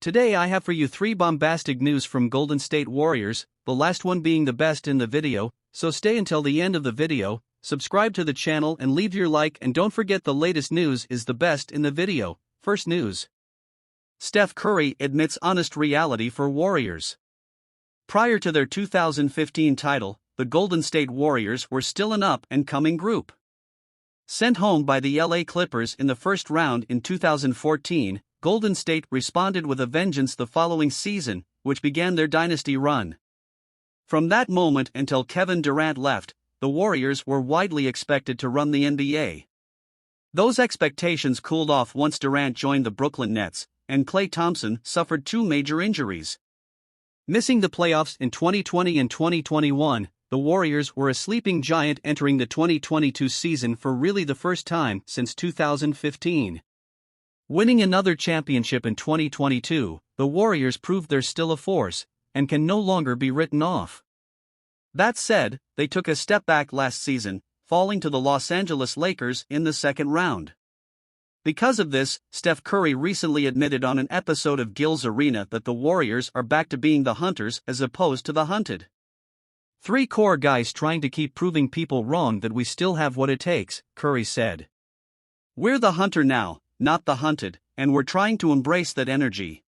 Today I have for you 3 bombastic news from Golden State Warriors, the last one being the best in the video, so stay until the end of the video, subscribe to the channel and leave your like, and don't forget the latest news is the best in the video. First news. Steph Curry admits honest reality for Warriors. Prior to their 2015 title, the Golden State Warriors were still an up-and-coming group. Sent home by the LA Clippers in the first round in 2014, Golden State responded with a vengeance the following season, which began their dynasty run. From that moment until Kevin Durant left, the Warriors were widely expected to run the NBA. Those expectations cooled off once Durant joined the Brooklyn Nets, and Klay Thompson suffered 2 major injuries. Missing the playoffs in 2020 and 2021, the Warriors were a sleeping giant entering the 2022 season for really the first time since 2015. Winning another championship in 2022, the Warriors proved they're still a force, and can no longer be written off. That said, they took a step back last season, falling to the Los Angeles Lakers in the second round. Because of this, Steph Curry recently admitted on an episode of Gil's Arena that the Warriors are back to being the hunters as opposed to the hunted. 3 core guys trying to keep proving people wrong that we still have what it takes, Curry said. We're the hunter now, not the hunted, and we're trying to embrace that energy.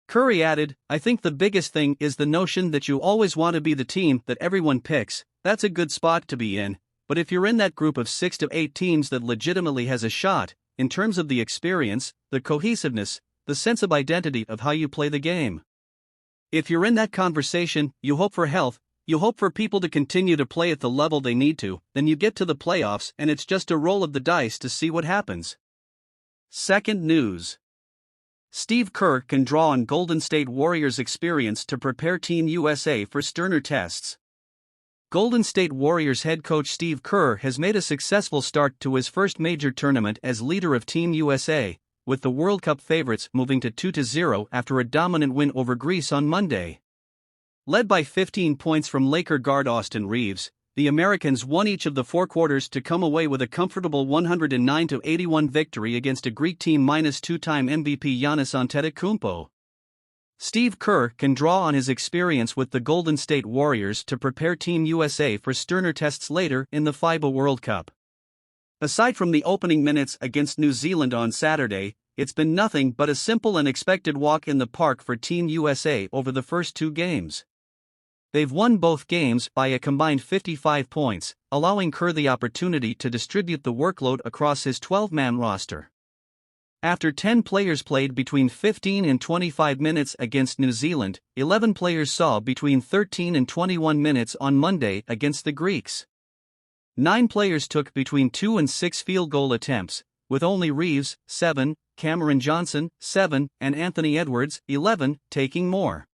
Curry added, I think the biggest thing is the notion that you always want to be the team that everyone picks. That's a good spot to be in, but if you're in that group of 6 to 8 teams that legitimately has a shot, in terms of the experience, the cohesiveness, the sense of identity of how you play the game. If you're in that conversation, you hope for health, you hope for people to continue to play at the level they need to, then you get to the playoffs and it's just a roll of the dice to see what happens. Second news. Steve Kerr can draw on Golden State Warriors' experience to prepare Team USA for sterner tests. Golden State Warriors head coach Steve Kerr has made a successful start to his first major tournament as leader of Team USA, with the World Cup favorites moving to 2-0 after a dominant win over Greece on Monday. Led by 15 points from Laker guard Austin Reeves, the Americans won each of the 4 quarters to come away with a comfortable 109-81 victory against a Greek team minus 2-time MVP Giannis Antetokounmpo. Steve Kerr can draw on his experience with the Golden State Warriors to prepare Team USA for sterner tests later in the FIBA World Cup. Aside from the opening minutes against New Zealand on Saturday, it's been nothing but a simple and expected walk in the park for Team USA over the first 2 games. They've won both games by a combined 55 points, allowing Kerr the opportunity to distribute the workload across his 12-man roster. After 10 players played between 15 and 25 minutes against New Zealand, 11 players saw between 13 and 21 minutes on Monday against the Greeks. 9 players took between 2 and 6 field goal attempts, with only Reeves, 7, Cameron Johnson, 7, and Anthony Edwards, 11, taking more.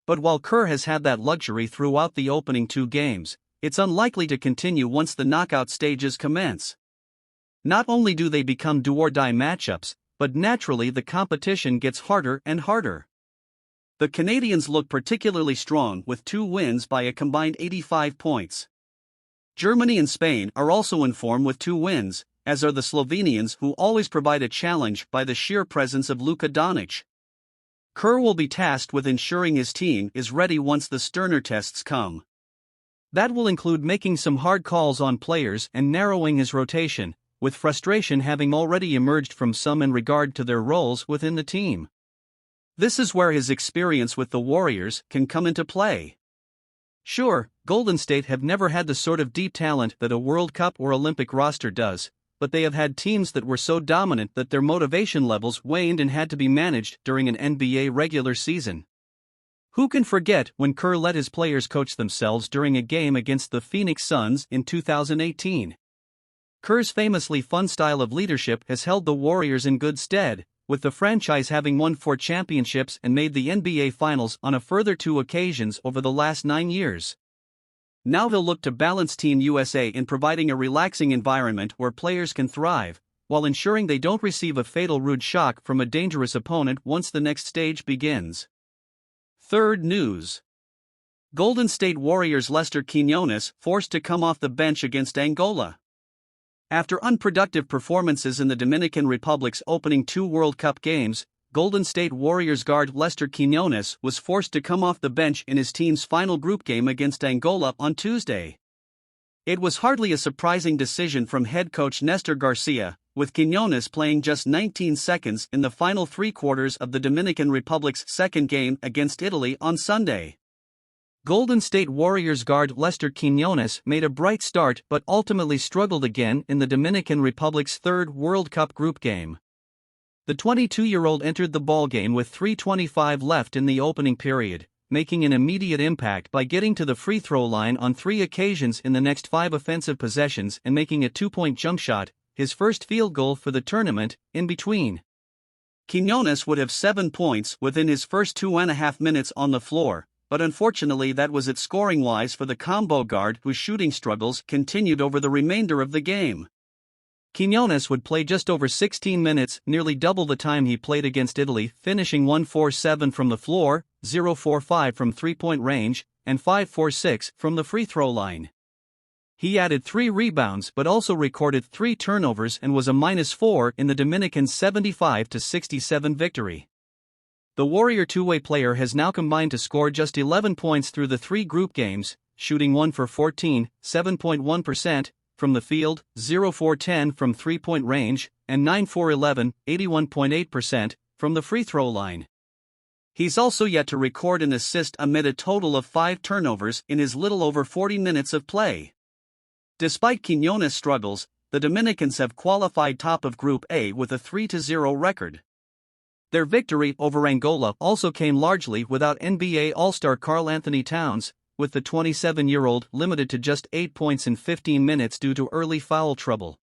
But while Kerr has had that luxury throughout the opening 2 games, it's unlikely to continue once the knockout stages commence. Not only do they become do-or-die matchups, but naturally the competition gets harder and harder. The Canadians look particularly strong with 2 wins by a combined 85 points. Germany and Spain are also in form with 2 wins, as are the Slovenians, who always provide a challenge by the sheer presence of Luka Doncic. Kerr will be tasked with ensuring his team is ready once the sterner tests come. That will include making some hard calls on players and narrowing his rotation, with frustration having already emerged from some in regard to their roles within the team. This is where his experience with the Warriors can come into play. Sure, Golden State have never had the sort of deep talent that a World Cup or Olympic roster does, but they have had teams that were so dominant that their motivation levels waned and had to be managed during an NBA regular season. Who can forget when Kerr let his players coach themselves during a game against the Phoenix Suns in 2018? Kerr's famously fun style of leadership has held the Warriors in good stead, with the franchise having won 4 championships and made the NBA Finals on a further 2 occasions over the last 9 years. Now he'll look to balance Team USA in providing a relaxing environment where players can thrive, while ensuring they don't receive a fatal rude shock from a dangerous opponent once the next stage begins. Third news. Golden State Warriors' Lester Quinones forced to come off the bench against Angola. After unproductive performances in the Dominican Republic's opening 2 World Cup games, Golden State Warriors guard Lester Quinones was forced to come off the bench in his team's final group game against Angola on Tuesday. It was hardly a surprising decision from head coach Nestor Garcia, with Quinones playing just 19 seconds in the final three quarters of the Dominican Republic's second game against Italy on Sunday. Golden State Warriors guard Lester Quinones made a bright start but ultimately struggled again in the Dominican Republic's third World Cup group game. The 22-year-old entered the ballgame with 3:25 left in the opening period, making an immediate impact by getting to the free throw line on 3 occasions in the next 5 offensive possessions and making a 2-point jump shot, his first field goal for the tournament, in between. Quinones would have 7 points within his first 2.5 minutes on the floor, but unfortunately that was it scoring-wise for the combo guard whose shooting struggles continued over the remainder of the game. Quinones would play just over 16 minutes, nearly double the time he played against Italy, finishing 1-4-7 from the floor, 0-4-5 from three-point range, and 5-4-6 from the free throw line. He added 3 rebounds but also recorded 3 turnovers and was a -4 in the Dominican's 75-67 victory. The Warrior two-way player has now combined to score just 11 points through the 3 group games, shooting 1 for 14, 7.1%, from the field, 0 for 10 from three-point range, and 9 for 11, 81.8%, from the free throw line. He's also yet to record an assist amid a total of 5 turnovers in his little over 40 minutes of play. Despite Quinones' struggles, the Dominicans have qualified top of Group A with a 3-0 record. Their victory over Angola also came largely without NBA All-Star Karl Anthony Towns, with the 27-year-old limited to just 8 points in 15 minutes due to early foul trouble.